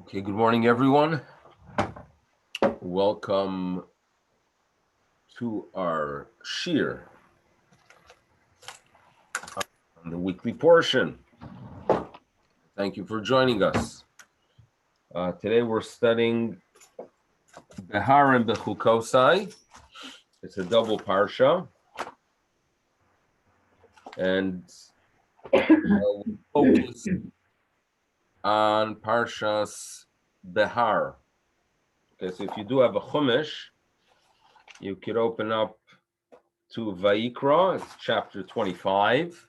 Okay, good morning, everyone. Welcome to our shir on the weekly portion. Thank you for joining us. Today we're studying Behar Bechukotai. It's a double parsha, and we'll focus on Parshas Behar. Okay, so if you do have a Chumash, you could open up to Vayikra, it's chapter 25.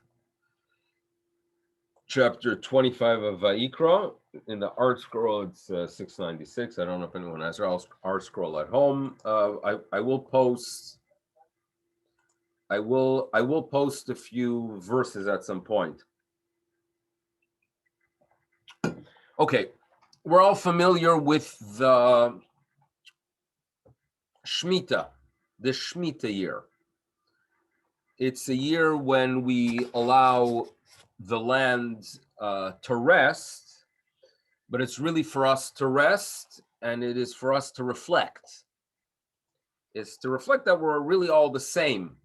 Chapter 25 of Vayikra. In the art scroll, it's 696. I don't know if anyone has their art scroll at home. I will post. I will post a few verses at some point. Okay, we're all familiar with the Shemitah, the Shemitah year. It's a year when we allow the land to rest. But it's really for us to rest, and it is for us to reflect. It's to reflect that we're really all the same.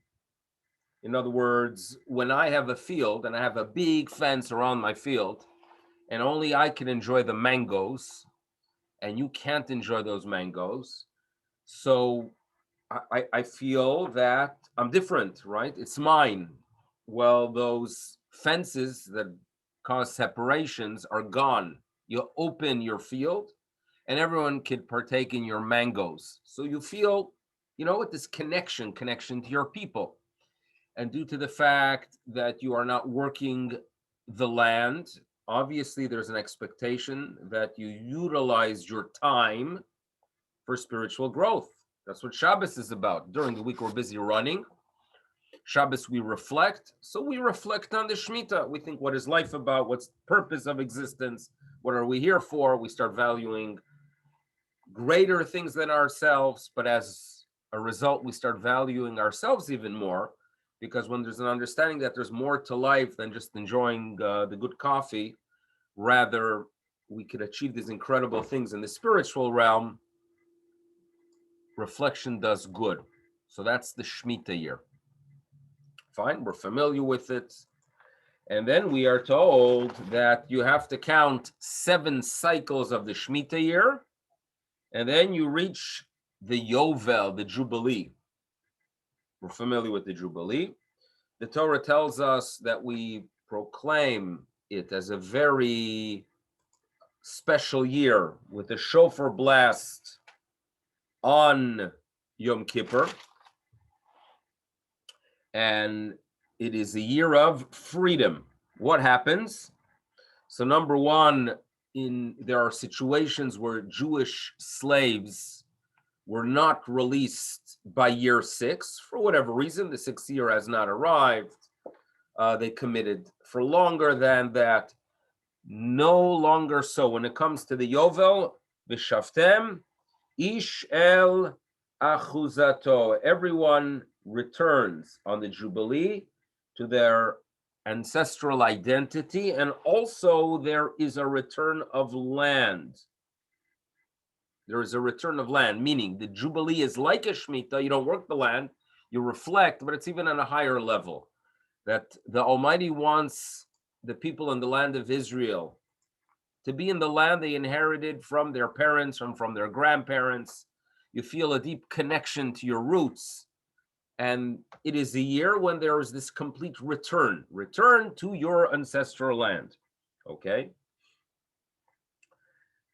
In other words, when I have a field and I have a big fence around my field, and only I can enjoy the mangoes, and you can't enjoy those mangoes, so I feel that I'm different, right? It's mine. Well, those fences that cause separations are gone. You open your field and everyone can partake in your mangoes. So you feel, with this connection to your people. And due to the fact that you are not working the land, obviously there's an expectation that you utilize your time for spiritual growth. That's what Shabbos is about. During the week, we're busy running. Shabbos, we reflect. So we reflect on the Shemitah. We think, what is life about? What's the purpose of existence? What are we here for? We start valuing greater things than ourselves. But as a result, we start valuing ourselves even more, because when there's an understanding that there's more to life than just enjoying the good coffee, rather we could achieve these incredible things in the spiritual realm. Reflection does good. So that's the Shemitah year. Fine, we're familiar with it. And then we are told that you have to count 7 cycles of the Shemitah year, and then you reach the Yovel, the Jubilee. We're familiar with the Jubilee. The Torah tells us that we proclaim it as a very special year with a shofar blast on Yom Kippur. And it is a year of freedom. What happens? So number one, there are situations where Jewish slaves were not released by year 6 for whatever reason. The 6th year has not arrived. They committed for longer than that. No longer so. When it comes to the Yovel, V'shaftem, Ish el achuzato. Everyone returns on the Jubilee to their ancestral identity, and also there is a return of land. There is a return of land, meaning the Jubilee is like a Shemitah. You don't work the land, you reflect, but it's even on a higher level. That the Almighty wants the people in the land of Israel to be in the land they inherited from their parents, from their grandparents. You feel a deep connection to your roots. And it is a year when there is this complete return to your ancestral land. Okay?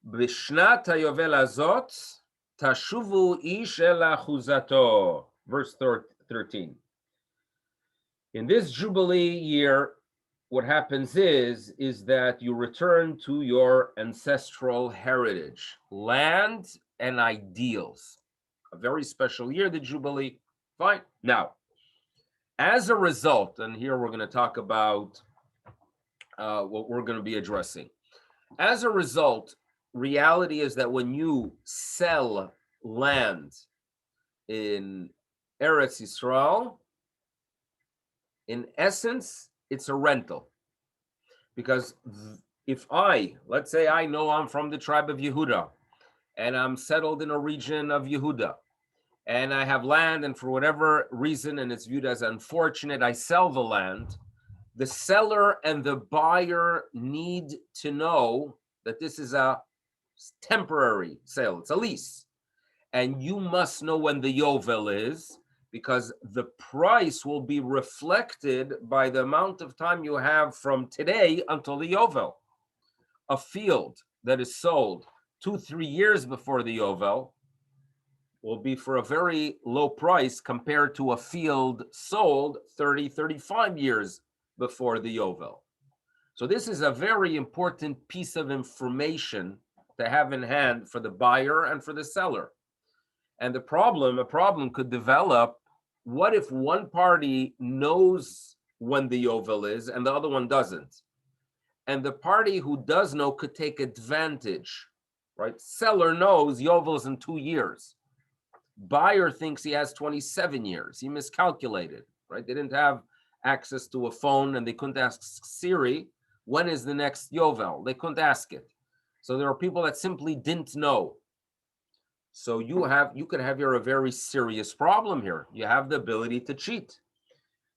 B'shnat hayovel hazot tashuvu ish el achuzato. Verse 13. In this Jubilee year, what happens is that you return to your ancestral heritage, land and ideals. A very special year, the Jubilee. Fine. Now, as a result, and here we're going to talk about what we're going to be addressing. As a result, reality is that when you sell land in Eretz Yisrael, in essence, it's a rental, because if let's say I know I'm from the tribe of Yehuda, and I'm settled in a region of Yehuda, and I have land, and for whatever reason, and it's viewed as unfortunate, I sell the land, the seller and the buyer need to know that this is a temporary sale, it's a lease. And you must know when the Yovel is, because the price will be reflected by the amount of time you have from today until the Yovel. A field that is sold 2-3 years before the Yovel will be for a very low price compared to a field sold 30-35 years before the Yovel. So this is a very important piece of information to have in hand for the buyer and for the seller. And a problem could develop. What if one party knows when the Yovel is and the other one doesn't? And the party who does know could take advantage, right? Seller knows Yovel is in 2 years. Buyer thinks he has 27 years. He miscalculated, right? They didn't have access to a phone and they couldn't ask Siri, when is the next Yovel? They couldn't ask it. So there are people that simply didn't know. So you could have here a very serious problem here. You have the ability to cheat.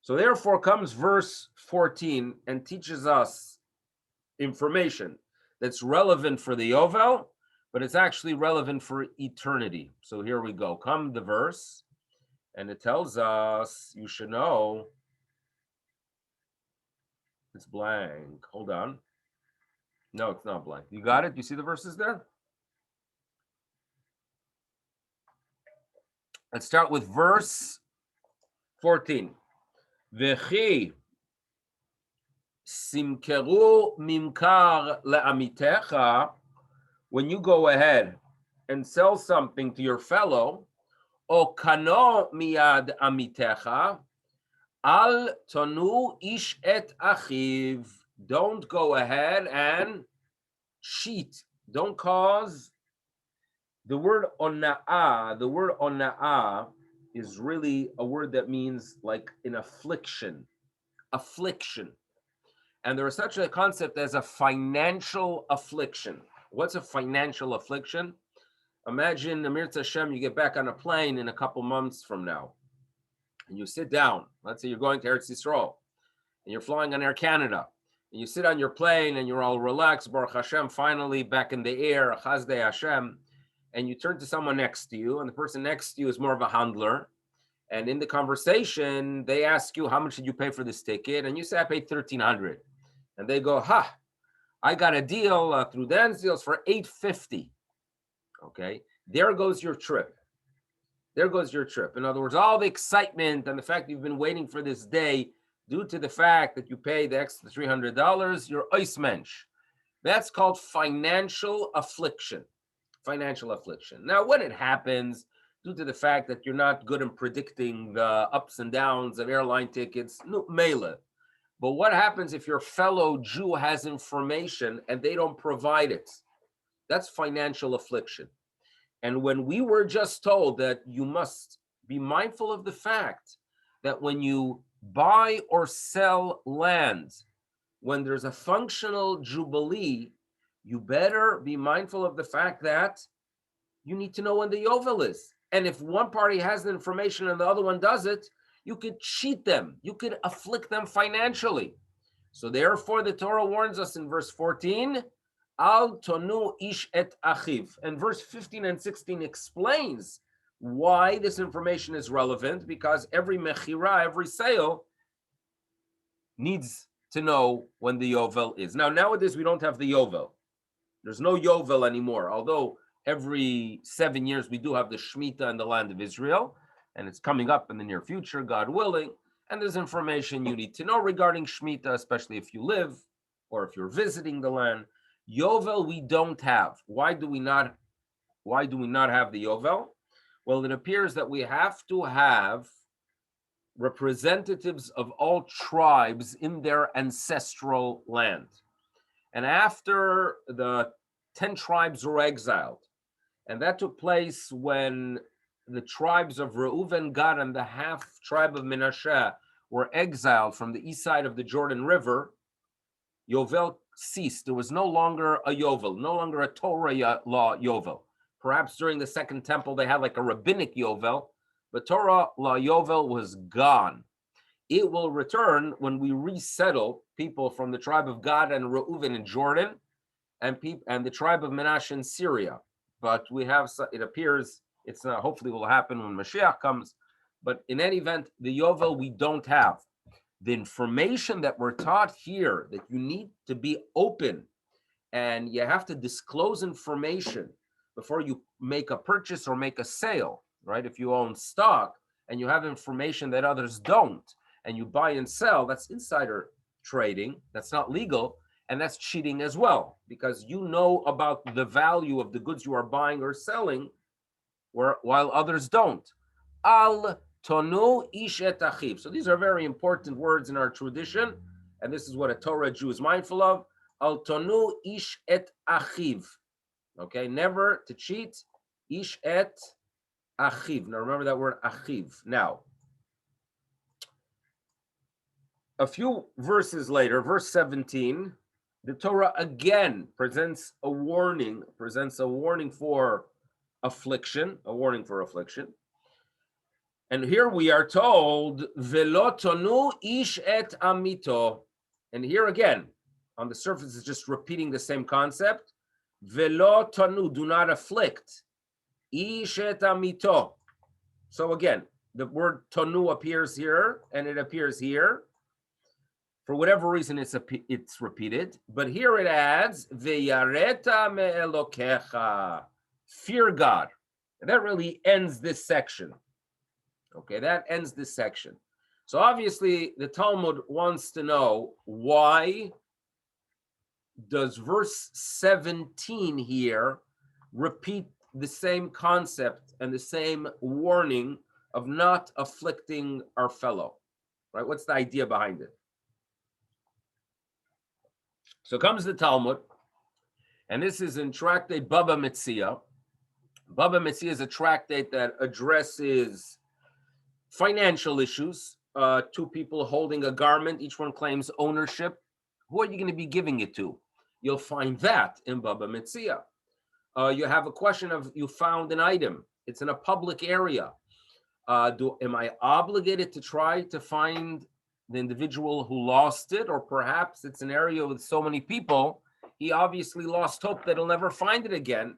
So therefore comes verse 14 and teaches us information that's relevant for the Yovel, but it's actually relevant for eternity. So here we go. Come the verse, and it tells us, you should know, it's blank. Hold on. No, it's not blank. You got it? You see the verses there? Let's start with verse 14. V'chi simkeru mimkar le'amitecha, when you go ahead and sell something to your fellow, o kano miyad amitecha, al tonu ish et achiv, don't go ahead and cheat. Don't cause. The word ona'ah is really a word that means like an affliction. And there is such a concept as a financial affliction. What's a financial affliction? Imagine, Amir Tashem, you get back on a plane in a couple months from now, and you sit down. Let's say you're going to Eretz Yisrael, and you're flying on Air Canada, and you sit on your plane, and you're all relaxed, Baruch Hashem, finally back in the air, Chazdei Hashem, and you turn to someone next to you, and the person next to you is more of a handler, and in the conversation, they ask you, how much did you pay for this ticket? And you say, I paid $1,300. And they go, I got a deal through Dan's Deals for $850. Okay, there goes your trip. There goes your trip. In other words, all the excitement and the fact you've been waiting for this day, due to the fact that you paid the extra $300, you're ois mensch. That's called financial affliction. Financial affliction. Now, when it happens, due to the fact that you're not good in predicting the ups and downs of airline tickets, no, mele. But what happens if your fellow Jew has information and they don't provide it? That's financial affliction. And when we were just told that you must be mindful of the fact that when you buy or sell land, when there's a functional jubilee, you better be mindful of the fact that you need to know when the Yovel is. And if one party has the information and the other one does it, you could cheat them. You could afflict them financially. So therefore, the Torah warns us in verse 14, Al tonu ish et achiv. And verse 15 and 16 explains why this information is relevant, because every mechira, every sale, needs to know when the Yovel is. Now, nowadays, we don't have the Yovel. There's no Yovel anymore, although every 7 years we do have the Shemitah in the land of Israel, and it's coming up in the near future, God willing. And there's information you need to know regarding Shemitah, especially if you live or if you're visiting the land. Yovel we don't have. Why do we not have the Yovel? Well, it appears that we have to have representatives of all tribes in their ancestral land. And after the 10 tribes were exiled, and that took place when the tribes of Reuven, Gad, and the half tribe of Menashe were exiled from the east side of the Jordan River, Yovel ceased. There was no longer a Yovel, no longer a Torah law Yovel. Perhaps during the Second Temple they had like a rabbinic Yovel, but Torah law Yovel was gone. It will return when we resettle people from the tribe of Gad and Reuven in Jordan, and the tribe of Menashe in Syria. But we have, it appears, it's not, hopefully will happen when Mashiach comes. But in any event, the Yovel we don't have. The information that we're taught here, that you need to be open and you have to disclose information before you make a purchase or make a sale, right? If you own stock and you have information that others don't, and you buy and sell, that's insider trading. That's not legal. And that's cheating as well, because you know about the value of the goods you are buying or selling, while others don't. Al tonu ish et achiv. So these are very important words in our tradition, and this is what a Torah Jew is mindful of. Al tonu ish et achiv. Okay, never to cheat. Ish et achiv. Now remember that word achiv. Now, a few verses later, verse 17, the Torah again presents a warning for affliction, And here we are told, Velo tonu ish et amito. And here again, on the surface, it's just repeating the same concept. Velo tonu, do not afflict. Ish et amito. So again, the word tonu appears here, and it appears here. For whatever reason, it's repeated. But here it adds, V'yareta me'elokecha. Fear God. And that really ends this section. Okay, that ends this section. So obviously, the Talmud wants to know, why does verse 17 here repeat the same concept and the same warning of not afflicting our fellow? Right? What's the idea behind it? So comes the Talmud, and this is in tractate Baba Metzia. Baba Metzia is a tractate that addresses financial issues. Two people holding a garment, each one claims ownership. Who are you going to be giving it to? You'll find that in Baba Metzia. You have a question of, you found an item. It's in a public area. Am I obligated to try to find the individual who lost it? Or perhaps it's an area with so many people, he obviously lost hope that he'll never find it again.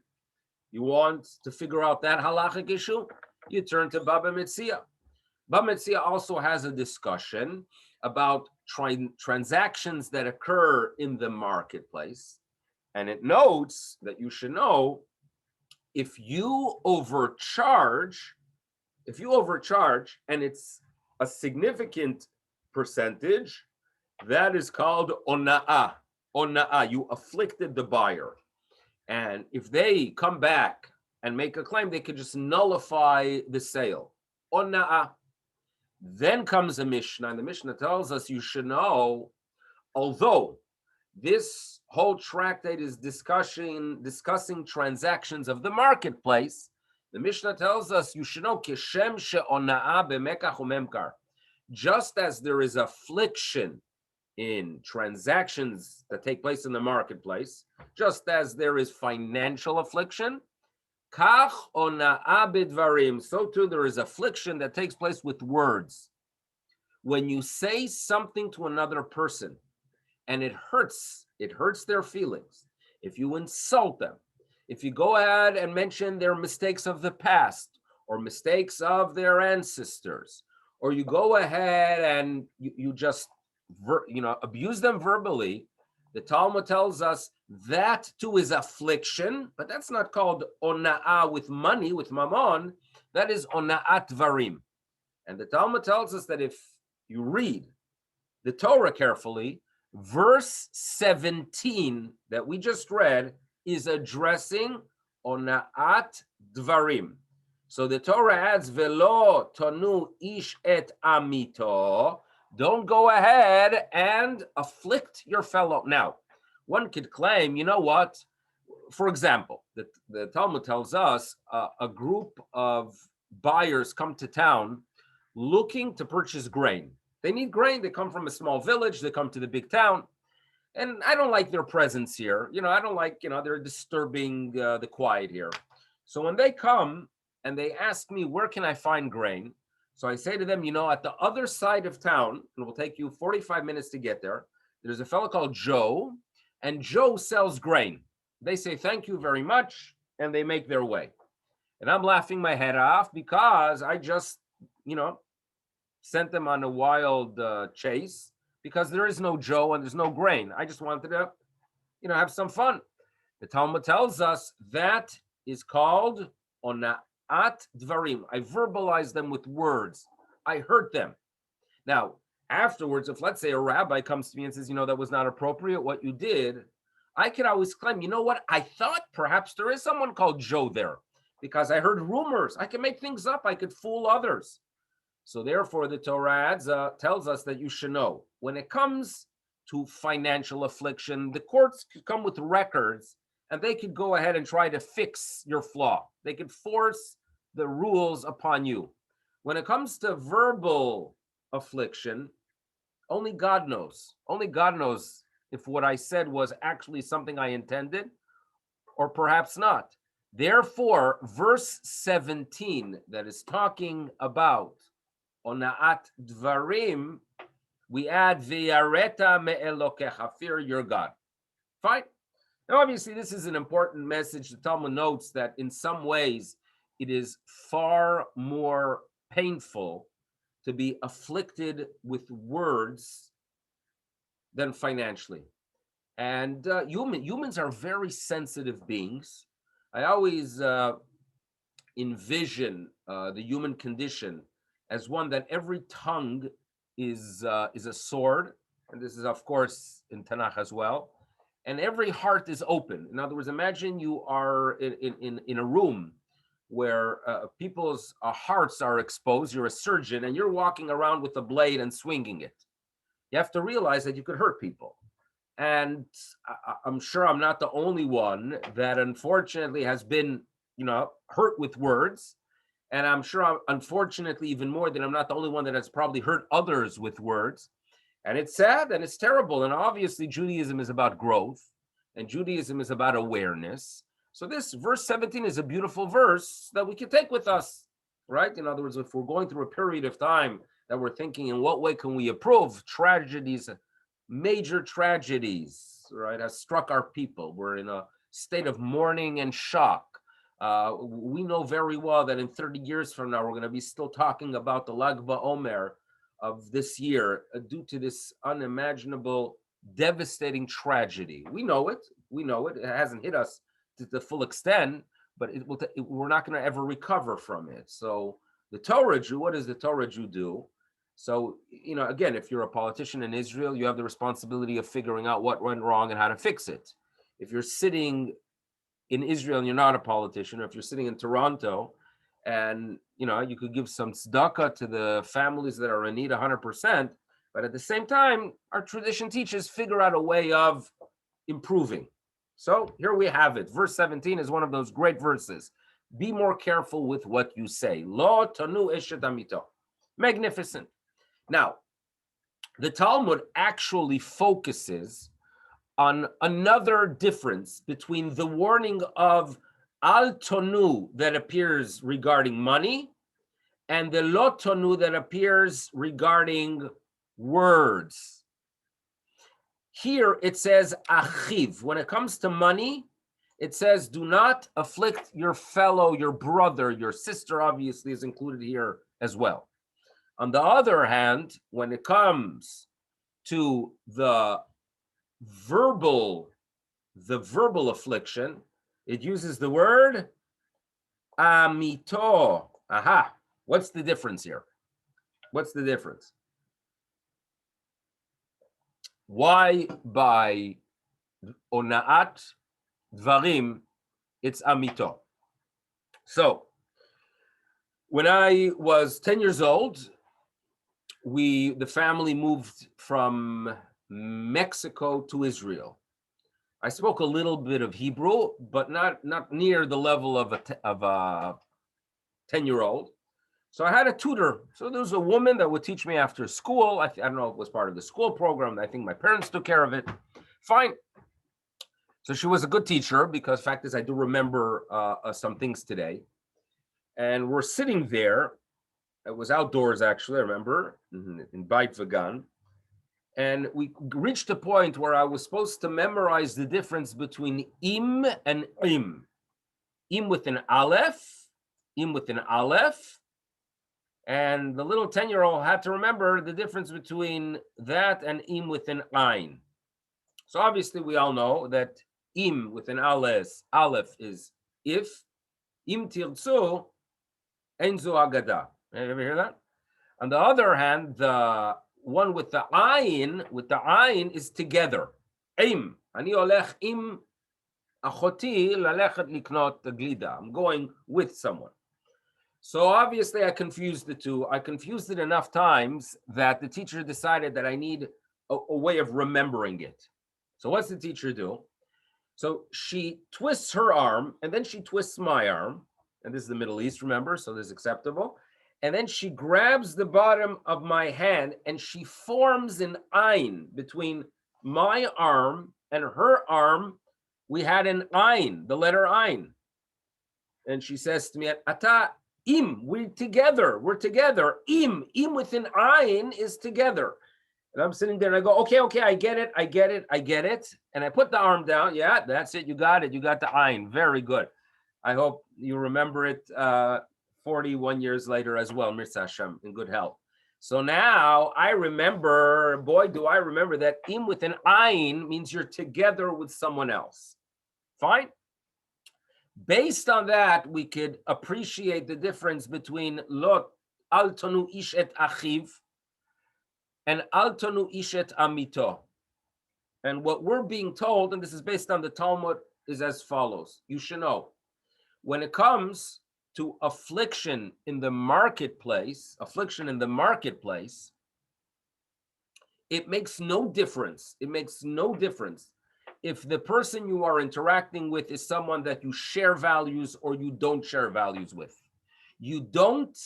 You want to figure out that halachic issue? You turn to Baba Metzia. Baba Metzia also has a discussion about transactions that occur in the marketplace. And it notes that you should know, if you overcharge and it's a significant percentage, that is called ona'ah. Ona'ah, you afflicted the buyer. And if they come back and make a claim, they could just nullify the sale. Ona'ah. Then comes a Mishnah, and the Mishnah tells us, you should know, although this whole tractate is discussing transactions of the marketplace, the Mishnah tells us, you should know, kishem she'ona'a b'mekach u'memkar. Just as there is affliction in transactions that take place in the marketplace, just as there is financial affliction, kach ona'a b'dvarim, so too there is affliction that takes place with words. When you say something to another person and it hurts their feelings, if you insult them, if you go ahead and mention their mistakes of the past or mistakes of their ancestors, or you go ahead and you just abuse them verbally, the Talmud tells us that too is affliction, but that's not called ona'ah with money, with mammon. That is ona'at varim. And the Talmud tells us that if you read the Torah carefully, verse 17 that we just read is addressing ona'at dvarim. So the Torah adds, velo tonu ish et amito. Don't go ahead and afflict your fellow. Now, one could claim, you know what? For example, the Talmud tells us a group of buyers come to town looking to purchase grain. They need grain. They come from a small village. They come to the big town. And I don't like their presence here. I don't like, they're disturbing the quiet here. So when they come and they ask me, where can I find grain? So I say to them, at the other side of town, and it will take you 45 minutes to get there, there's a fellow called Joe, and Joe sells grain. They say, thank you very much, and they make their way. And I'm laughing my head off because I just, sent them on a wild chase because there is no Joe and there's no grain. I just wanted to, have some fun. The Talmud tells us that is called ona'at dvarim. I verbalize them with words. I hurt them. Now, afterwards, if let's say a rabbi comes to me and says, that was not appropriate, what you did, I could always claim, you know what? I thought perhaps there is someone called Joe there because I heard rumors. I can make things up. I could fool others. So therefore, the Torah tells us that you should know when it comes to financial affliction, the courts could come with records and they could go ahead and try to fix your flaw. They could force the rules upon you. When it comes to verbal affliction, only God knows. Only God knows if what I said was actually something I intended or perhaps not. Therefore, verse 17 that is talking about ona'at dvarim, we add v'yareta me'elokecha, fear your God. Fine. Now, obviously, this is an important message. The Talmud notes that in some ways, it is far more painful to be afflicted with words than financially. And humans are very sensitive beings. I always envision the human condition as one that every tongue is a sword, and this is of course in Tanakh as well. And every heart is open. In other words, imagine you are in a room where people's hearts are exposed. You're a surgeon and you're walking around with a blade and swinging it. You have to realize that you could hurt people. And I'm sure I'm not the only one that unfortunately has been, hurt with words. And I'm sure, unfortunately, even more that I'm not the only one that has probably hurt others with words. And it's sad and it's terrible. And obviously, Judaism is about growth and Judaism is about awareness. So this verse 17 is a beautiful verse that we can take with us, right? In other words, if we're going through a period of time that we're thinking, in what way can we improve? Tragedies, major tragedies, right, has struck our people. We're in a state of mourning and shock. We know very well that in 30 years from now, we're going to be still talking about the Lag BaOmer of this year due to this unimaginable, devastating tragedy. We know it. It hasn't hit us to the full extent, but we're not going to ever recover from it. So the Torah Jew, what does the Torah Jew do? So, again, if you're a politician in Israel, you have the responsibility of figuring out what went wrong and how to fix it. If you're sitting in Israel and you're not a politician, or if you're sitting in Toronto and, you could give some tzedakah to the families that are in need 100%, but at the same time, our tradition teaches figure out a way of improving. So here we have it. Verse 17 is one of those great verses. Be more careful with what you say. Lo tanu eshet amito. Magnificent. Now, the Talmud actually focuses on another difference between the warning of al tonu that appears regarding money and the lo tonu that appears regarding words. Here it says achiv. When it comes to money, it says do not afflict your fellow, your brother, your sister obviously is included here as well. On the other hand, when it comes to the verbal affliction, it uses the word amito. Aha. What's the difference here? What's the difference? Why by ona'at dvarim it's amito? So when I was 10 years old, the family moved from Mexico to Israel. I spoke a little bit of Hebrew, but not near the level of a 10-year-old. So I had a tutor. So there was a woman that would teach me after school. I don't know if it was part of the school program. I think my parents took care of it. Fine. So she was a good teacher because fact is I do remember some things today. And we're sitting there. It was outdoors actually, I remember, in Beit Vagan. And we reached a point where I was supposed to memorize the difference between im and im. Im with an aleph, im with an aleph. And the little 10-year-old had to remember the difference between that and im with an ein. So obviously we all know that im with an aleph is if, im tirtzu, ein zu agada. You ever hear that? On the other hand, the one with the ayin is together. Im. Ani olech im achoti lalechet liknot glida. I'm going with someone. So obviously I confused the two. I confused it enough times that the teacher decided that I need a way of remembering it. So what's the teacher do? So she twists her arm and then she twists my arm. And this is the Middle East, remember? So this is acceptable. And then she grabs the bottom of my hand and she forms an ayin between my arm and her arm. We had an ayin, the letter ayin. And she says to me, Ata im, we're together. Im with an ayin is together. And I'm sitting there and I go, okay, I get it. And I put the arm down. Yeah, that's it. You got it. You got the ayin. Very good. I hope you remember it 41 years later as well, Mirza Hashem, in good health. So now I remember, boy, do I remember that im with an ayin means you're together with someone else. Fine. Based on that, we could appreciate the difference between lot al tonu ish et achiv and al tonu ish et amito. And what we're being told, and this is based on the Talmud, is as follows. You should know, when it comes to affliction in the marketplace, it makes no difference. It makes no difference if the person you are interacting with is someone that you share values or you don't share values with. You don't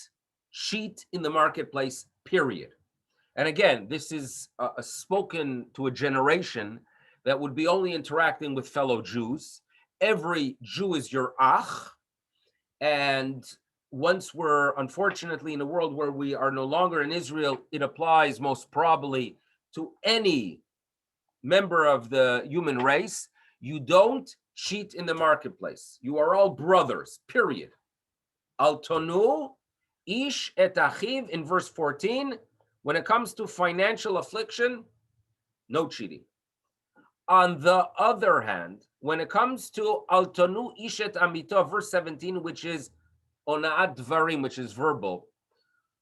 cheat in the marketplace, period. And again, this is spoken to a generation that would be only interacting with fellow Jews. Every Jew is your ach. And once we're unfortunately in a world where we are no longer in Israel, it applies most probably to any member of the human race. You don't cheat in the marketplace. You are all brothers, period. Al tonu ish et achiv in verse 14. When it comes to financial affliction, no cheating. On the other hand, when it comes to al tonu ish et amito, verse 17, which is ona'at dvarim, which is verbal,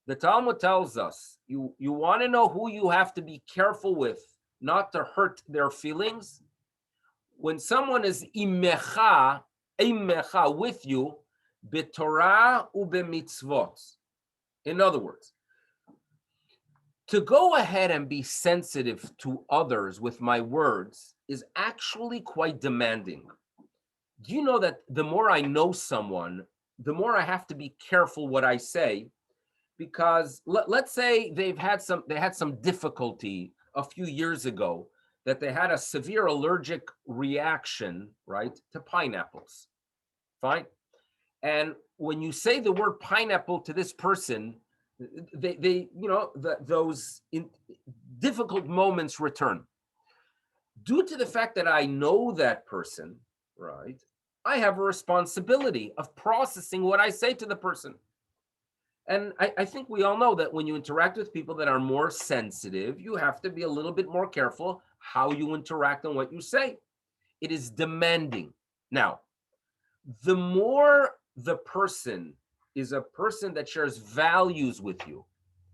the Talmud tells us, you want to know who you have to be careful with, not to hurt their feelings. When someone is imecha with you, b'torah u'b'mitzvot. In other words, to go ahead and be sensitive to others with my words is actually quite demanding. Do you know that the more I know someone, the more I have to be careful what I say? Because let's say they had some difficulty a few years ago, that they had a severe allergic reaction, right, to pineapples. Fine. And when you say the word pineapple to this person, those difficult moments return. Due to the fact that I know that person, right, I have a responsibility of processing what I say to the person. And I think we all know that when you interact with people that are more sensitive, you have to be a little bit more careful how you interact and what you say. It is demanding. Now, the more the person is a person that shares values with you.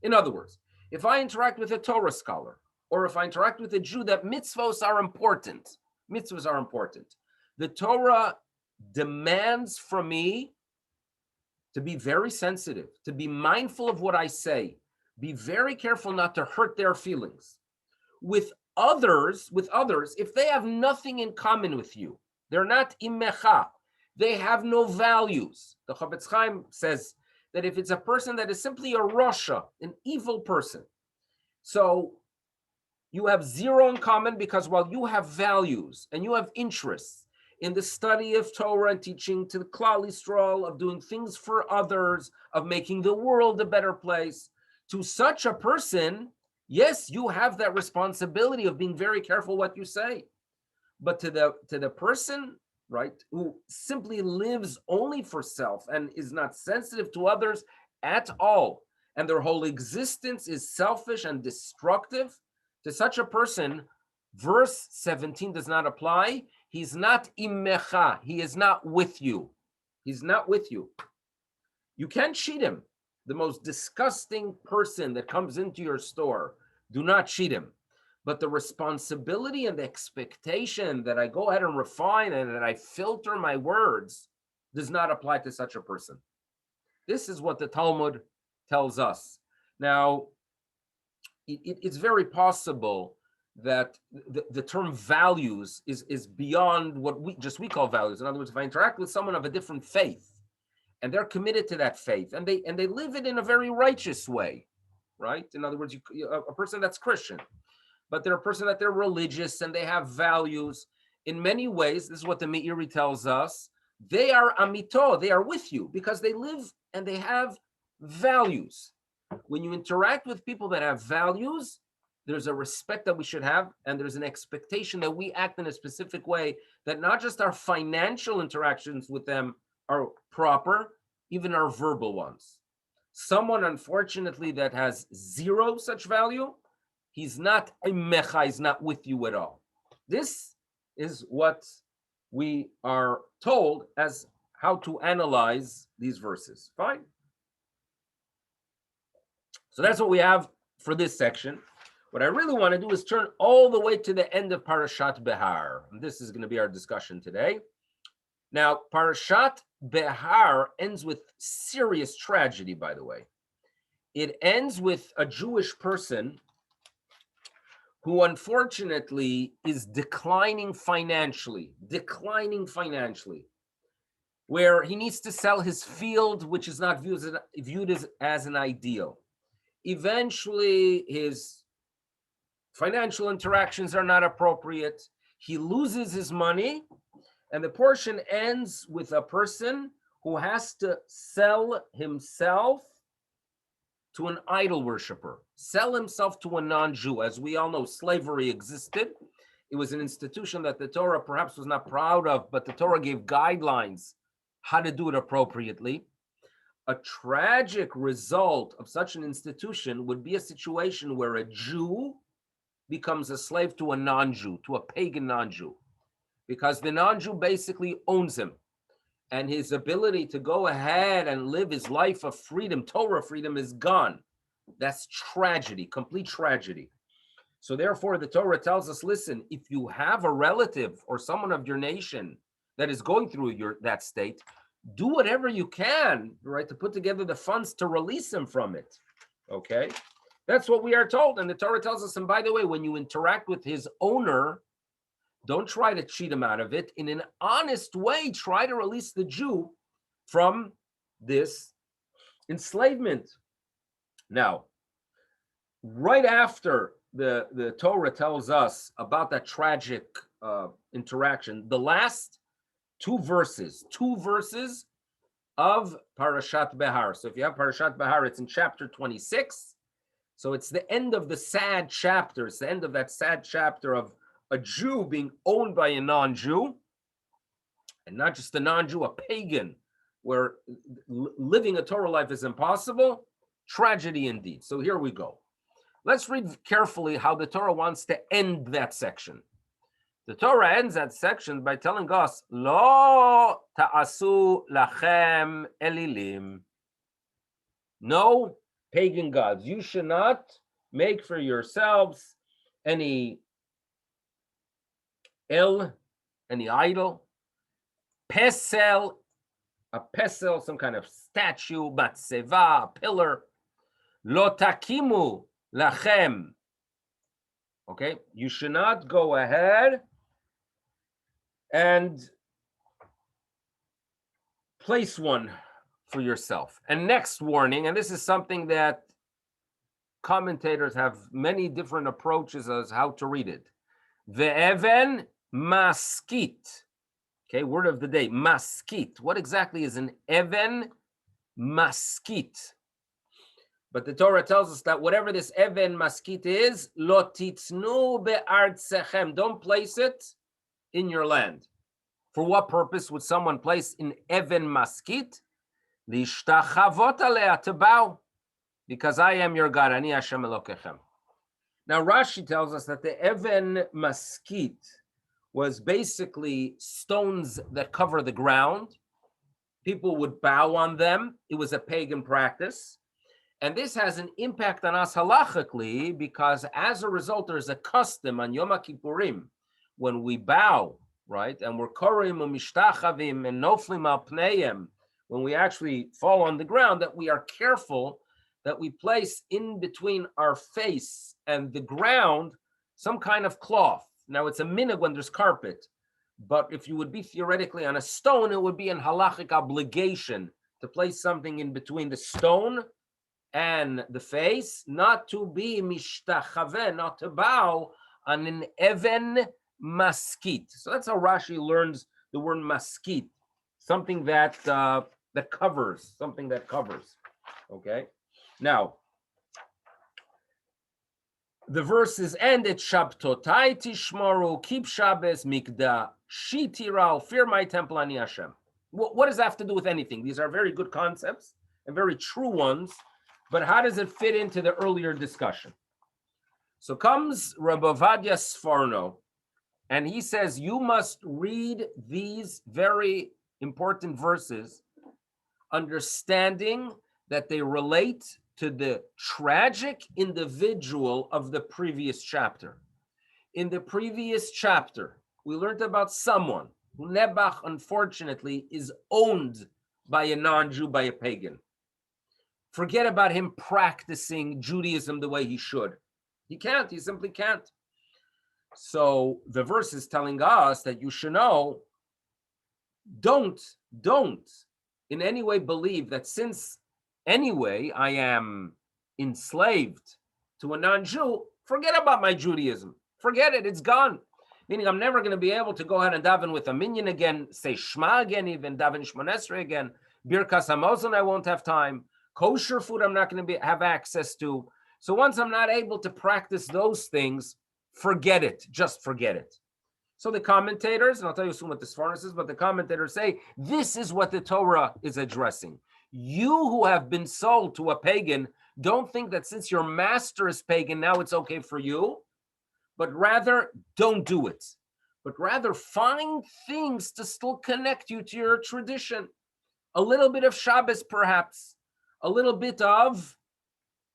In other words, if I interact with a Torah scholar, or if I interact with a Jew, that mitzvos are important. The Torah demands from me to be very sensitive, to be mindful of what I say, be very careful not to hurt their feelings. With others, if they have nothing in common with you, they're not imecha, they have no values. The Chofetz Chaim says that if it's a person that is simply a rasha, an evil person, so You have zero in common because while you have values and you have interests in the study of Torah and teaching to the Klal Yisrael, of doing things for others, of making the world a better place, to such a person, yes, you have that responsibility of being very careful what you say. But to the person, right, who simply lives only for self and is not sensitive to others at all, and their whole existence is selfish and destructive, to such a person, verse 17 does not apply. He's not imecha. He is not with you. He's not with you. You can't cheat him. The most disgusting person that comes into your store, do not cheat him. But the responsibility and the expectation that I go ahead and refine and that I filter my words does not apply to such a person. This is what the Talmud tells us. Now, it's very possible that the term values is beyond what we call values. In other words, if I interact with someone of a different faith, and they're committed to that faith, and they live it in a very righteous way, right? In other words, a person that's Christian, but they're a person that they're religious and they have values. In many ways, this is what the Meiri tells us. They are amito, they are with you because they live and they have values. When you interact with people that have values, there's a respect that we should have, and there's an expectation that we act in a specific way, that not just our financial interactions with them are proper, even our verbal ones. Someone, unfortunately, that has zero such value, he's not imecha, he's not with you at all. This is what we are told as how to analyze these verses. Fine. So that's what we have for this section. What I really want to do is turn all the way to the end of Parashat Behar. And this is going to be our discussion today. Now, Parashat Behar ends with serious tragedy, by the way. It ends with a Jewish person who unfortunately is declining financially, where he needs to sell his field, which is not viewed as an ideal. Eventually, his financial interactions are not appropriate. He loses his money, and the portion ends with a person who has to sell himself to an idol worshiper, sell himself to a non-Jew. As we all know, slavery existed. It was an institution that the Torah perhaps was not proud of, but the Torah gave guidelines how to do it appropriately. A tragic result of such an institution would be a situation where a Jew becomes a slave to a non-Jew, to a pagan non-Jew, because the non-Jew basically owns him. And his ability to go ahead and live his life of freedom, Torah freedom, is gone. That's tragedy, complete tragedy. So therefore, the Torah tells us, listen, if you have a relative or someone of your nation that is going through that state, do whatever you can, right, to put together the funds to release him from it, okay? That's what we are told. And the Torah tells us, and by the way, when you interact with his owner, don't try to cheat him out of it. In an honest way, try to release the Jew from this enslavement. Now, right after the Torah tells us about that tragic interaction, the last two verses of Parashat Behar. So if you have Parashat Behar, it's in chapter 26. So it's the end of the sad chapter. It's the end of that sad chapter of a Jew being owned by a non-Jew, and not just a non-Jew, a pagan, where living a Torah life is impossible. Tragedy indeed. So here we go. Let's read carefully how the Torah wants to end that section. The Torah ends that section by telling us, Lo ta'asu lachem elilim. No pagan gods. You should not make for yourselves any any idol. Pesel, a pesel, some kind of statue, matzeva, a pillar. Lo takimu lachem. Okay, you should not go ahead and place one for yourself. And next warning, and this is something that commentators have many different approaches as how to read it. Ve'even maskit. Okay, word of the day, maskit. What exactly is an even maskit? But the Torah tells us that whatever this even maskit is, lo titnu be'artsechem. Don't place it in your land. For what purpose would someone place an even maskit? Lishtachavot alea, to bow, because I am your God, ani Hashem Elokechem. Now Rashi tells us that the even maskit was basically stones that cover the ground. People would bow on them. It was a pagan practice. And this has an impact on us halachically, because as a result, there's a custom on Yom Kippurim when we bow, right? And we're korim u'mishtachavim and noflim al pneim, when we actually fall on the ground, that we are careful that we place in between our face and the ground some kind of cloth. Now, it's a minhag when there's carpet, but if you would be theoretically on a stone, it would be an halachic obligation to place something in between the stone and the face, not to be mishtachaveh, not to bow on an even maskit. So that's how Rashi learns the word maskit, something that that covers, something that covers. Okay, now the verses end at Shabtotai tishmoru, keep Shabbos, mikda shitirau, fear my temple, ani Hashem. What does that have to do with anything? These are very good concepts and very true ones, but how does it fit into the earlier discussion? So comes Rabbi Ovadia Sforno, and he says you must read these very important verses, understanding that they relate to the tragic individual of the previous chapter. In the previous chapter, we learned about someone who, Nebuch, unfortunately, is owned by a non-Jew, by a pagan. Forget about him practicing Judaism the way he should. He can't, he simply can't. So the verse is telling us that you should know, don't in any way believe that since anyway I am enslaved to a non-Jew, forget about my Judaism. Forget it, it's gone. Meaning I'm never going to be able to go ahead and daven with a minyan again, say Shema again, even daven Shmoneh Esrei again, Birkas Hamazon I won't have time, kosher food I'm not going to have access to. So once I'm not able to practice those things, forget it, just forget it. So the commentators, and I'll tell you soon what this furnace is, but the commentators say, this is what the Torah is addressing. You who have been sold to a pagan, don't think that since your master is pagan, now it's okay for you, but rather don't do it. But rather find things to still connect you to your tradition. A little bit of Shabbos, perhaps. A little bit of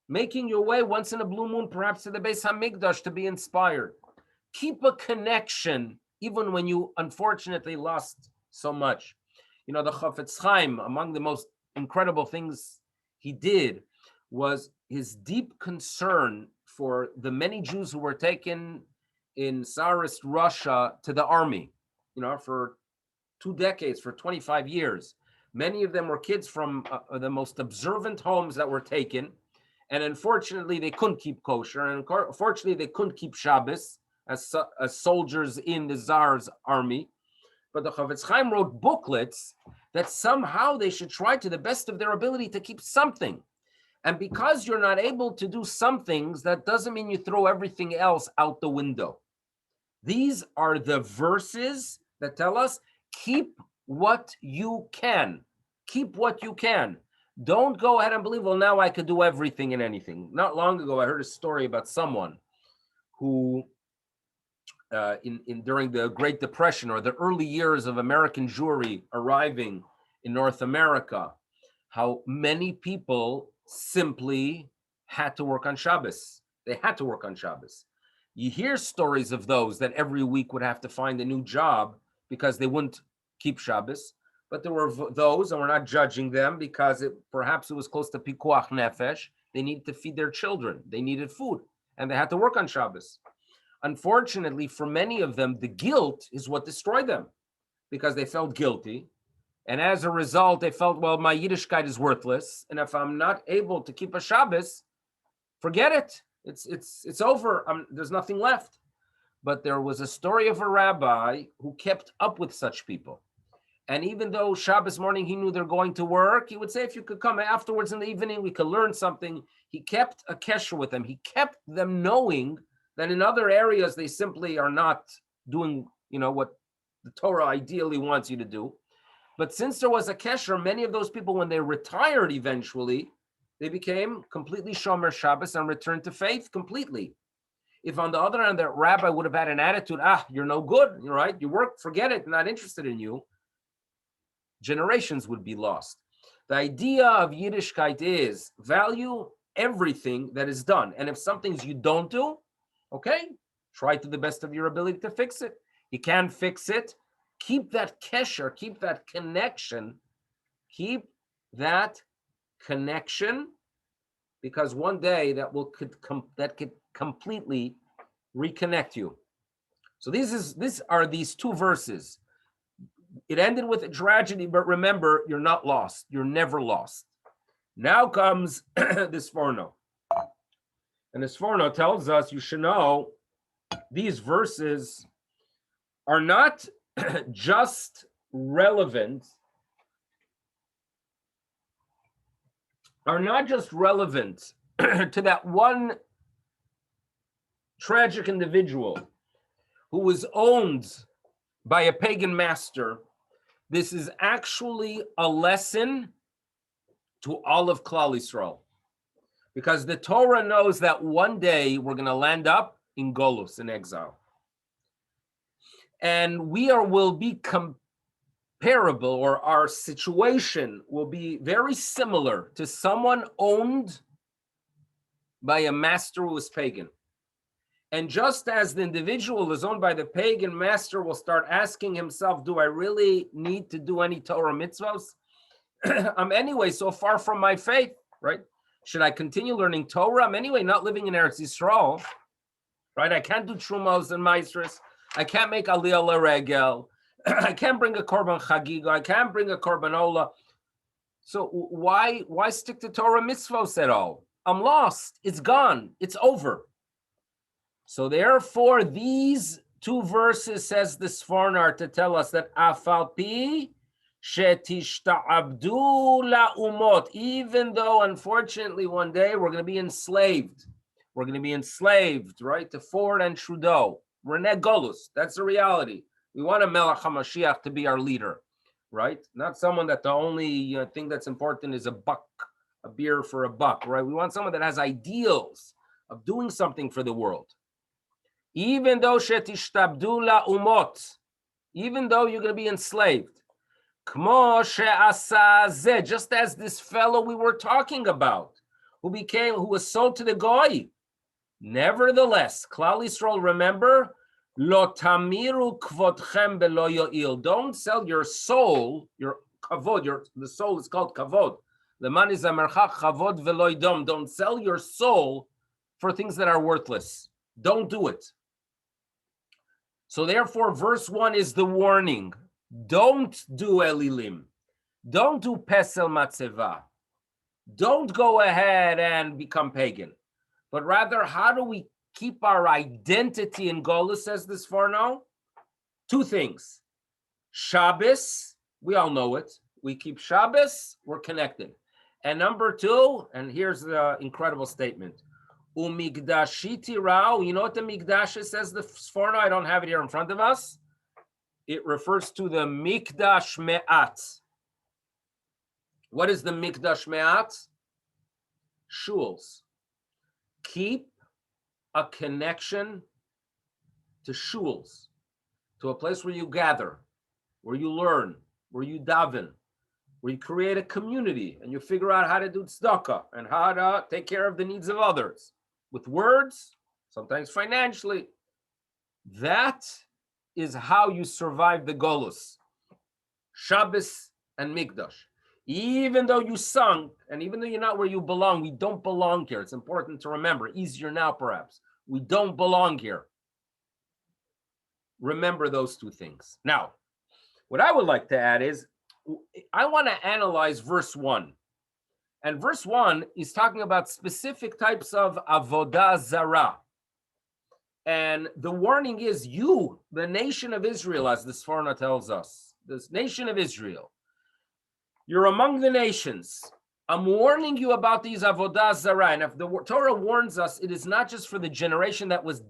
making your way once in a blue moon, perhaps to the Beis Hamikdash to be inspired. Keep a connection, even when you unfortunately lost so much. You know, the Chafetz Chaim, among the most incredible things he did was his deep concern for the many Jews who were taken in Tsarist Russia to the army, you know, for 2 decades, for 25 years. Many of them were kids from the most observant homes that were taken. And unfortunately, they couldn't keep kosher. And unfortunately, they couldn't keep Shabbos as soldiers in the Tsar's army. But the Chafetz Chaim wrote booklets that somehow they should try to the best of their ability to keep something. And because you're not able to do some things, that doesn't mean you throw everything else out the window. These are the verses that tell us, keep what you can. Keep what you can. Don't go ahead and believe, well, now I could do everything and anything. Not long ago, I heard a story about someone who, during the Great Depression or the early years of American Jewry arriving in North America, how many people simply had to work on Shabbos. They had to work on Shabbos. You hear stories of those that every week would have to find a new job because they wouldn't keep Shabbos. But there were those, and we're not judging them because perhaps it was close to Pikuach Nefesh. They needed to feed their children. They needed food, and they had to work on Shabbos. Unfortunately, for many of them, the guilt is what destroyed them because they felt guilty. And as a result, they felt, well, my Yiddishkeit is worthless. And if I'm not able to keep a Shabbos, Forget it. It's over. There's nothing left. But there was a story of a rabbi who kept up with such people. And even though Shabbos morning he knew they're going to work, he would say, if you could come afterwards in the evening, we could learn something. He kept a kesher with them. He kept them knowing that in other areas they simply are not doing, what the Torah ideally wants you to do. But since there was a kesher, many of those people, when they retired eventually, they became completely Shomer Shabbos and returned to faith completely. If on the other hand, that rabbi would have had an attitude, you're no good, you're right, you work, forget it, not interested in you, generations would be lost. The idea of Yiddishkeit is value everything that is done. And if some things you don't do, okay, try to the best of your ability to fix it. You can't fix it. Keep that kesher, keep that connection, because one day that could completely reconnect you. So these are these two verses. It ended with a tragedy, but remember, you're not lost. You're never lost. Now comes this Sforno. And this Sforno tells us you should know these verses are not just relevant, to that one tragic individual who was owned by a pagan master. This is actually a lesson to all of Klal Yisrael, because the Torah knows that one day we're going to land up in Golus, in exile. And will be comparable, or our situation will be very similar to someone owned by a master who was pagan. And just as the individual is owned by the pagan master will start asking himself, do I really need to do any Torah mitzvahs? I'm anyway so far from my faith, right? Should I continue learning Torah? I'm anyway not living in Eretz Yisrael, right? I can't do Trumos and Maestros. I can't make Aliyah L'Regel. I can't bring a Korban Chagiga. I can't bring a Korban Ola. So why stick to Torah mitzvos at all? I'm lost. It's gone. It's over. So therefore, these two verses, says the Sforno, to tell us that Afalpi shetishta'abdu la'umot, even though unfortunately one day we're going to be enslaved. We're going to be enslaved, right, to Ford and Trudeau. We're in Golus. That's the reality. We want a Melech HaMashiach to be our leader, right? Not someone that the only thing that's important is a buck, a beer for a buck, right? We want someone that has ideals of doing something for the world. Even though shetishtabdu la'umot, even though you're going to be enslaved, kmo she'asa zeh, just as this fellow we were talking about, who was sold to the goy. Nevertheless, Klal Yisrael, remember, lo tamiru kvodchem belo yo'il. Don't sell your soul, your kavod. The soul is called kavod. Leman is amerchach kavod velo yidom. Don't sell your soul for things that are worthless. Don't do it. So therefore, verse 1 is the warning. Don't do Elilim. Don't do Pesel Matzeva. Don't go ahead and become pagan. But rather, how do we keep our identity in Golus, says this Sforno? Two things. Shabbos, we all know it. We keep Shabbos, we're connected. And number two, and here's the incredible statement. Umigdashiti rao. You know what the Migdash says, the Sforno? I don't have it here in front of us. It refers to the Mikdash Me'at. What is the Mikdash Me'at? Shuls. Keep a connection to shuls, to a place where you gather, where you learn, where you daven, where you create a community and you figure out how to do tzedakah and how to take care of the needs of others with words, sometimes financially. That is how you survive the Golus. Shabbos and Mikdash. Even though you sunk, and even though you're not where you belong, we don't belong here. It's important to remember. Easier now, perhaps. We don't belong here. Remember those two things. Now, what I would like to add is, I want to analyze verse 1. And verse 1 is talking about specific types of avodah zarah. And the warning is, you, the nation of Israel, as the Sforno tells us, this nation of Israel, you're among the nations. I'm warning you about these avodah zarah. And if the Torah warns us, it is not just for the generation that was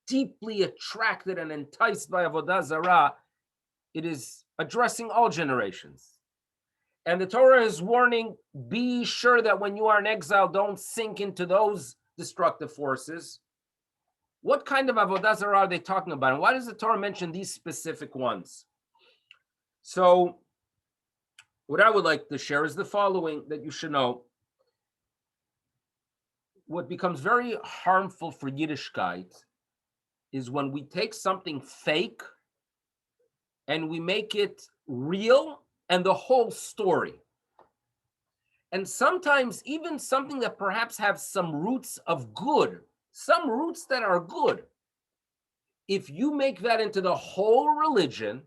deeply attracted and enticed by avodah zarah. It is addressing all generations. And the Torah is warning, be sure that when you are in exile, don't sink into those destructive forces. What kind of avodah zarah are they talking about? And why does the Torah mention these specific ones? So what I would like to share is the following that you should know. What becomes very harmful for Yiddishkeit is when we take something fake and we make it real and the whole story. And sometimes even something that perhaps have some roots of good, some roots that are good, if you make that into the whole religion,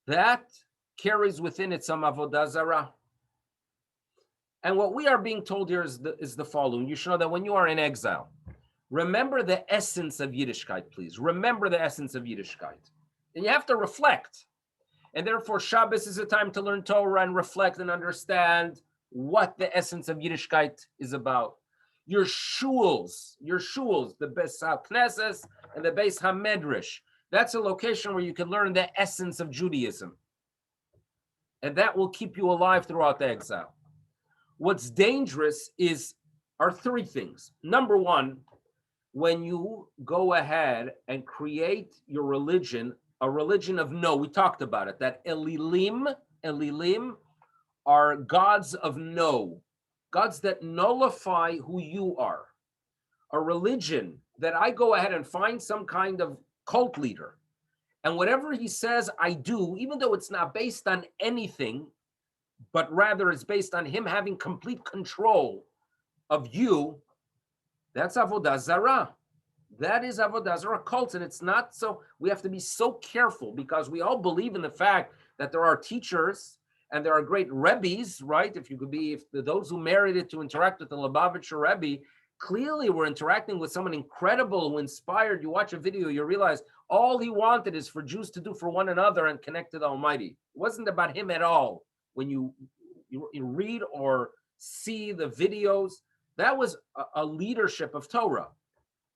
that carries within it some avodah zarah. And what we are being told here is the following. You should know that when you are in exile, remember the essence of Yiddishkeit, please. Remember the essence of Yiddishkeit. And you have to reflect. And therefore, Shabbos is a time to learn Torah and reflect and understand what the essence of Yiddishkeit is about. Your shuls, the Beis HaKnesses and the Beis HaMedrash, that's a location where you can learn the essence of Judaism. And that will keep you alive throughout the exile. What's dangerous are three things. Number one, when you go ahead and create your religion, a religion of no, we talked about it, that Elilim are gods of no, gods that nullify who you are. A religion that I go ahead and find some kind of cult leader, and whatever he says, I do, even though it's not based on anything, but rather it's based on him having complete control of you, that's avodah zarah. That is avodah zarah cult, and it's not so. We have to be so careful because we all believe in the fact that there are teachers and there are great rebbes, right? If those who merited to interact with the Lubavitcher Rebbe, clearly we're interacting with someone incredible who inspired. You watch a video, you realize all he wanted is for Jews to do for one another and connect to the Almighty. It wasn't about him at all. When you read or see the videos, that was a leadership of Torah.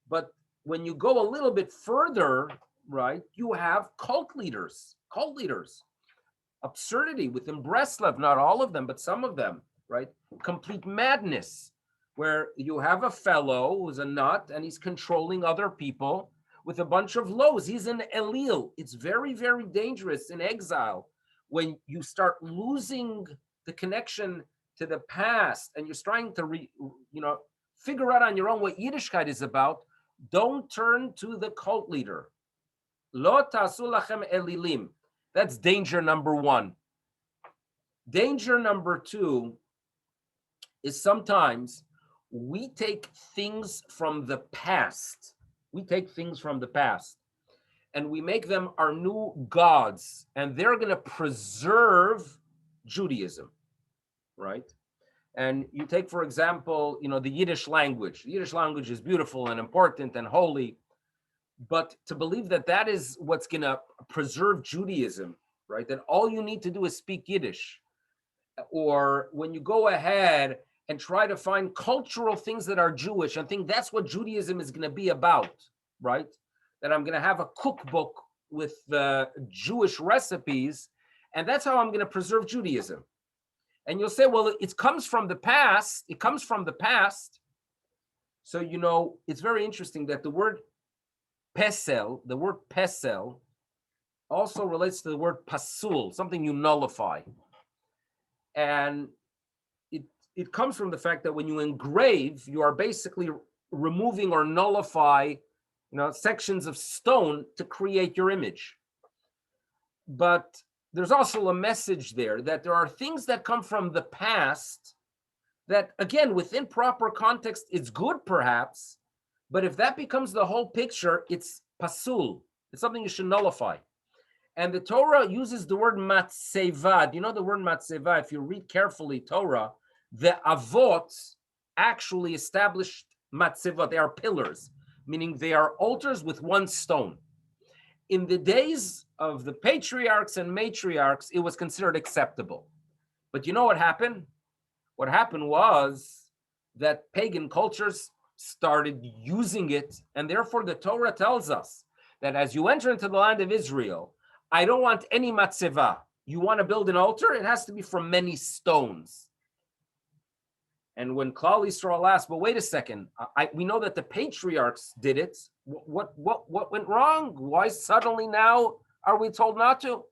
But when you go a little bit further, right, you have cult leaders. Absurdity within Breslev, not all of them, but some of them, right? Complete madness, where you have a fellow who's a nut and he's controlling other people with a bunch of lows. He's an Elil. It's very, very dangerous in exile when you start losing the connection to the past and you're trying to figure out on your own what Yiddishkeit is about. Don't turn to the cult leader. Lo tasu lachem elilim. That's danger number one. Danger number two is sometimes we take things from the past. And we make them our new gods, and they're going to preserve Judaism, right? And you take, for example, the Yiddish language. The Yiddish language is beautiful and important and holy, but to believe that that is what's going to preserve Judaism, right? That all you need to do is speak Yiddish. Or when you go ahead and try to find cultural things that are Jewish and think that's what Judaism is going to be about, right? That I'm going to have a cookbook with Jewish recipes, and that's how I'm going to preserve Judaism. And you'll say, well, it comes from the past. So, it's very interesting that the word pesel also relates to the word pasul, something you nullify. And it comes from the fact that when you engrave, you are basically removing or nullify, sections of stone to create your image. But there's also a message there that there are things that come from the past that, again, within proper context, it's good perhaps, but if that becomes the whole picture, it's pasul. It's something you should nullify. And the Torah uses the word matseva. Do you know the word matseva? If you read carefully Torah, the avot actually established matseva. They are pillars, meaning they are altars with one stone. In the days of the patriarchs and matriarchs, it was considered acceptable. But you know what happened? What happened was that pagan cultures started using it, and therefore the Torah tells us that as you enter into the land of Israel, I don't want any matzeva. You want to build an altar? It has to be from many stones. And when Klal Yisrael asked, but wait a second, we know that the patriarchs did it. What went wrong? Why suddenly now are we told not to?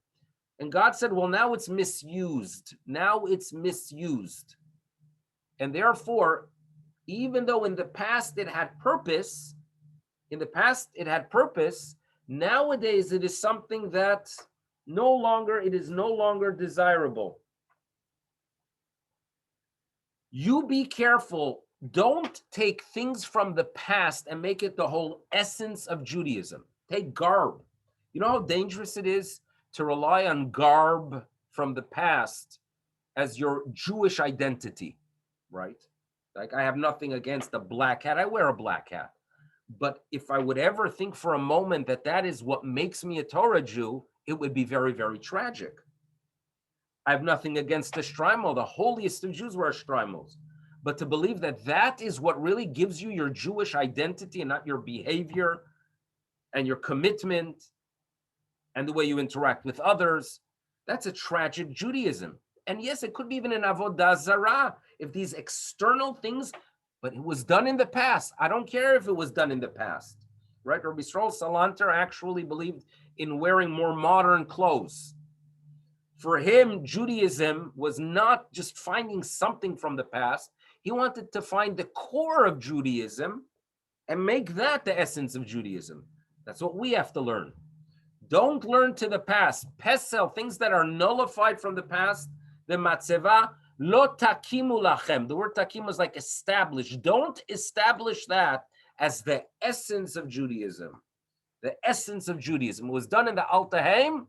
And God said, well, now it's misused. Now it's misused. And therefore, even though in the past it had purpose, nowadays it is something that it is no longer desirable. You be careful. Don't take things from the past and make it the whole essence of Judaism. Take garb. You know how dangerous it is to rely on garb from the past as your Jewish identity, right? Like, I have nothing against a black hat. I wear a black hat. But if I would ever think for a moment that that is what makes me a Torah Jew, it would be very, very tragic. I have nothing against the shtreimel. The holiest of Jews wear shtreimels. But to believe that that is what really gives you your Jewish identity and not your behavior and your commitment and the way you interact with others, that's a tragic Judaism. And yes, it could be even an avodah zarah, if these external things, but it was done in the past. I don't care if it was done in the past, right? Rabbi Yisrael Salanter actually believed in wearing more modern clothes. For him, Judaism was not just finding something from the past. He wanted to find the core of Judaism and make that the essence of Judaism. That's what we have to learn. Don't learn to the past. Pesel, things that are nullified from the past, the matzeva, lo takimu lachem. The word takimu is like establish. Don't establish that as the essence of Judaism. The essence of Judaism was done in the Alta Haim,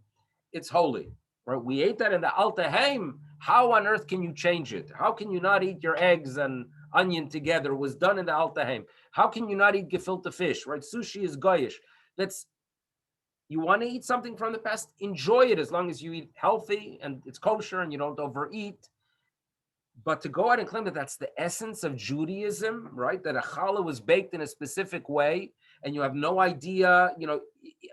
it's holy. Right? We ate that in the Alta Haim. How on earth can you change it? How can you not eat your eggs and onion together? It was done in the Alta Haim. How can you not eat gefilte fish? Right? Sushi is goyish. You want to eat something from the past? Enjoy it as long as you eat healthy and it's kosher and you don't overeat. But to go out and claim that that's the essence of Judaism, right? That a challah was baked in a specific way and you have no idea,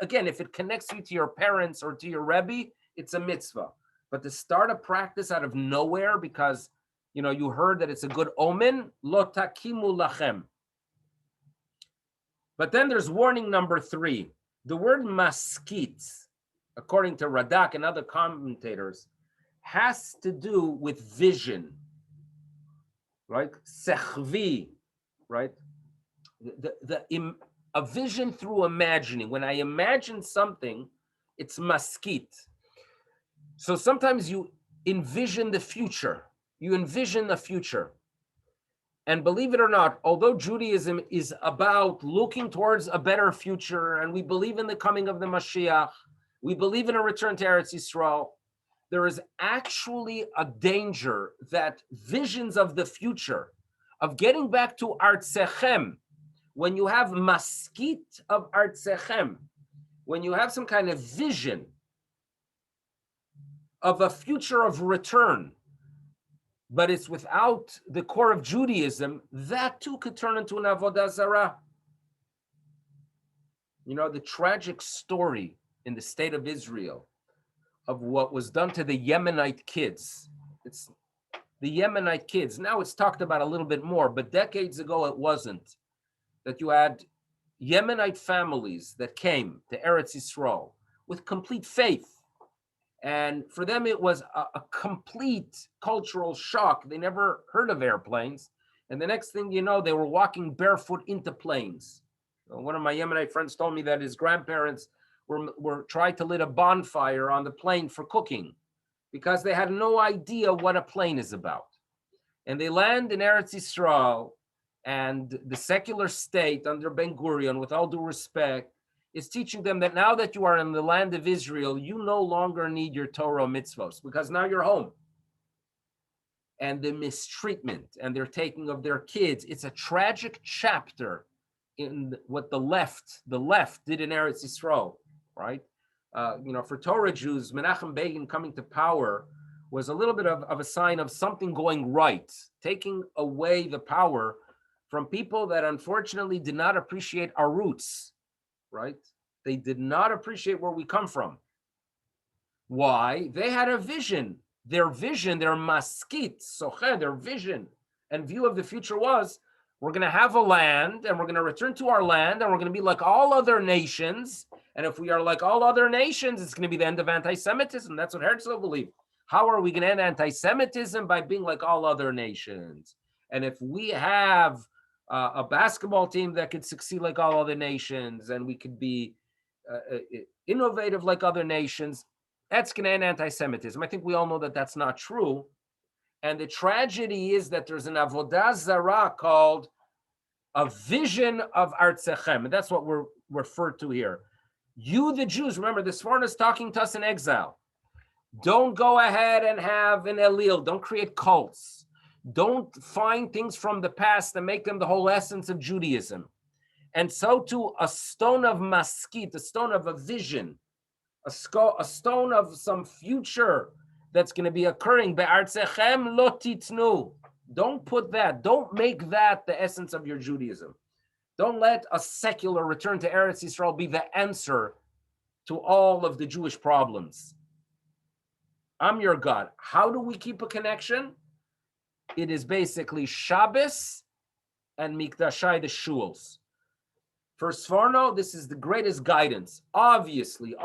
again, if it connects you to your parents or to your Rebbe, it's a mitzvah. But to start a practice out of nowhere because, you heard that it's a good omen, lo takimu lachem. But then there's warning number 3. The word maskit, according to Radak and other commentators, has to do with vision, right? Sechvi, right? A vision through imagining. When I imagine something, it's maskit. So sometimes you envision the future. You envision the future. And believe it or not, although Judaism is about looking towards a better future, and we believe in the coming of the Mashiach, we believe in a return to Eretz Yisrael, there is actually a danger that visions of the future, of getting back to Artsechem, when you have maskit of Artsechem, when you have some kind of vision of a future of return, but it's without the core of Judaism, that too could turn into an avodah zarah. The tragic story in the state of Israel of what was done to the Yemenite kids. It's the Yemenite kids. Now it's talked about a little bit more, but decades ago it wasn't. That you had Yemenite families that came to Eretz Yisrael with complete faith. And for them, it was a complete cultural shock. They never heard of airplanes. And the next thing you know, they were walking barefoot into planes. One of my Yemenite friends told me that his grandparents were trying to lit a bonfire on the plane for cooking because they had no idea what a plane is about. And they land in Eretz Yisrael, and the secular state under Ben Gurion, with all due respect, is teaching them that now that you are in the land of Israel, you no longer need your Torah mitzvos because now you're home. And the mistreatment and their taking of their kids, it's a tragic chapter in what the left did in Eretz Yisrael, right? For Torah Jews, Menachem Begin coming to power was a little bit of a sign of something going right, taking away the power from people that unfortunately did not appreciate our roots, right? They did not appreciate where we come from. Why? They had a vision. Their vision, their maskit, soche, their vision and view of the future was, we're going to have a land and we're going to return to our land and we're going to be like all other nations. And if we are like all other nations, it's going to be the end of anti-Semitism. That's what Herzl believed. How are we going to end anti-Semitism? By being like all other nations. And if we have a basketball team that could succeed like all other nations and we could be innovative like other nations, that's going to end anti-Semitism. I think we all know that that's not true. And the tragedy is that there's an avodah zarah called a vision of Artsechem. And that's what we're referred to here. You, the Jews, remember, the Sforno is talking to us in exile. Don't go ahead and have an Elil. Don't create cults. Don't find things from the past and make them the whole essence of Judaism. And so too, a stone of maskit, a stone of a vision, a stone of some future that's going to be occurring. Be'artsechem lo titnu. Don't put that. Don't make that the essence of your Judaism. Don't let a secular return to Eretz Yisrael be the answer to all of the Jewish problems. I'm your God. How do we keep a connection? It is basically Shabbos and Mikdashai, the shuls. For Sforno, this is the greatest guidance. Obviously,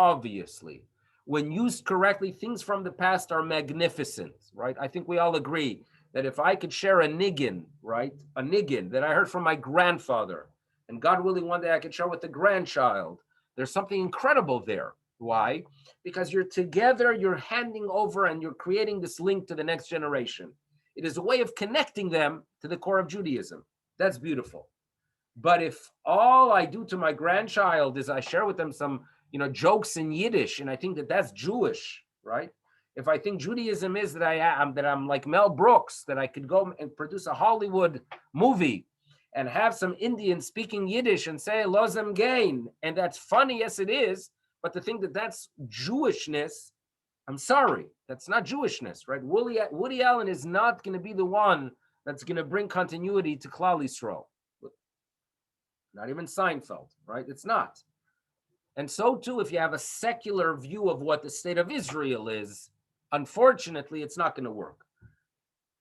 when used correctly, things from the past are magnificent, right? I think we all agree that if I could share a niggin, right? A niggin that I heard from my grandfather, and God willing, one day I could share with the grandchild, there's something incredible there. Why? Because you're together, you're handing over, and you're creating this link to the next generation. It is a way of connecting them to the core of Judaism. That's beautiful. But if all I do to my grandchild is I share with them some, jokes in Yiddish, and I think that that's Jewish, right? If I think Judaism is that I'm like Mel Brooks, that I could go and produce a Hollywood movie and have some Indians speaking Yiddish and say Lozem Gain, and that's funny, yes it is, but to think that that's Jewishness, I'm sorry, that's not Jewishness, right? Woody Allen is not going to be the one that's going to bring continuity to Klal Yisrael. Not even Seinfeld, right? It's not. And so too, if you have a secular view of what the state of Israel is, unfortunately, it's not going to work.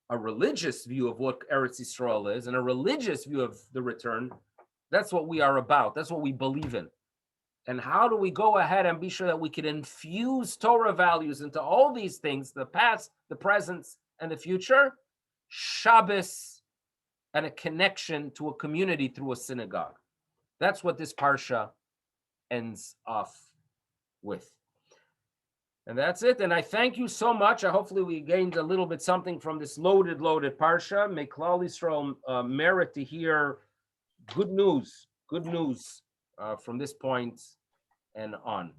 A religious view of what Eretz Yisrael is and a religious view of the return, that's what we are about. That's what we believe in. And how do we go ahead and be sure that we can infuse Torah values into all these things, the past, the present, and the future? Shabbos and a connection to a community through a synagogue. That's what this parsha ends off with. And that's it. And I thank you so much. Hopefully we gained a little bit something from this loaded parsha. May Klal Yisrael merit to hear good news from this point and on.